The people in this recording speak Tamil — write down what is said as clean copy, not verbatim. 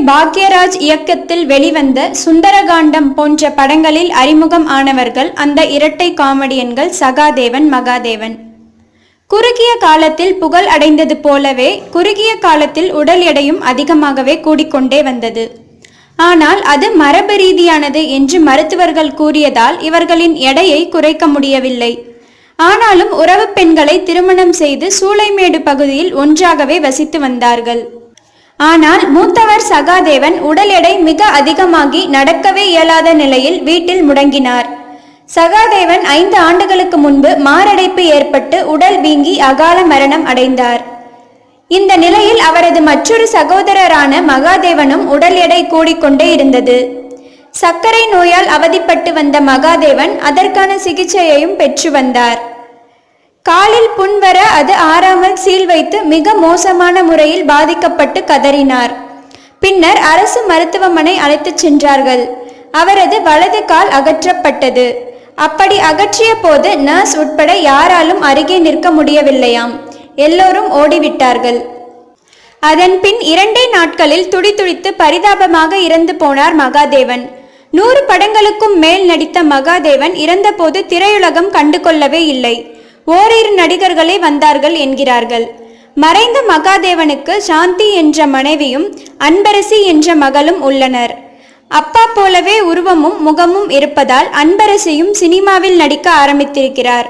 பாக்யராஜ் இயக்கத்தில் வெளிவந்த சுந்தரகாண்டம் போன்ற படங்களில் அறிமுகம் ஆனவர்கள் அந்த இரட்டை காமெடியன்கள் சகாதேவன், மகாதேவன். குறுகிய காலத்தில் புகழ் அடைந்தது போலவே குறுகிய காலத்தில் உடல் எடையும் அதிகமாகவே கூடிக்கொண்டே வந்தது. ஆனால் அது மரபு ரீதியானது என்று மருத்துவர்கள் கூறியதால் இவர்களின் எடையை குறைக்க முடியவில்லை. ஆனாலும் உறவு பெண்களை திருமணம் செய்து சூளைமேடு பகுதியில் ஒன்றாகவே வசித்து வந்தார்கள். ஆனால் மூத்தவர் சகாதேவன் உடல் எடை மிக அதிகமாகி நடக்கவே இயலாத நிலையில் வீட்டில் முடங்கினார். சகாதேவன் 5 ஆண்டுகளுக்கு முன்பு மாரடைப்பு ஏற்பட்டு உடல் வீங்கி அகால மரணம் அடைந்தார். இந்த நிலையில் அவரது மற்றொரு சகோதரரான மகாதேவனும் உடல் எடை கூடிக்கொண்டே இருந்தது. சர்க்கரை நோயால் அவதிப்பட்டு வந்த மகாதேவன் அதற்கான சிகிச்சையையும் பெற்று வந்தார். காலில் புண் வர அது ஆறாமல் சீல் வைத்து மிக மோசமான முறையில் பாதிக்கப்பட்டு கதறினார். பின்னர் அரசு மருத்துவமனை அழைத்துச் சென்றார்கள். அவரது வலது கால் அகற்றப்பட்டது. அப்படி அகற்றிய போது நர்ஸ் உட்பட யாராலும் அருகே நிற்க முடியவில்லையாம். எல்லோரும் ஓடிவிட்டார்கள். அதன் பின் 2 நாட்களில் துடிதுடித்து பரிதாபமாக இறந்து போனார் மகாதேவன். 100 படங்களுக்கும் மேல் நடித்த மகாதேவன் இறந்தபோது திரையுலகம் கண்டுகொள்ளவே இல்லை. ஓரிரு நடிகர்களே வந்தார்கள் என்கிறார்கள். மறைந்த மகாதேவனுக்கு சாந்தி என்ற மனைவியும் அன்பரசி என்ற மகளும் உள்ளனர். அப்பா போலவே உருவமும் முகமும் இருப்பதால் அன்பரசியும் சினிமாவில் நடிக்க ஆரம்பித்திருக்கிறார்.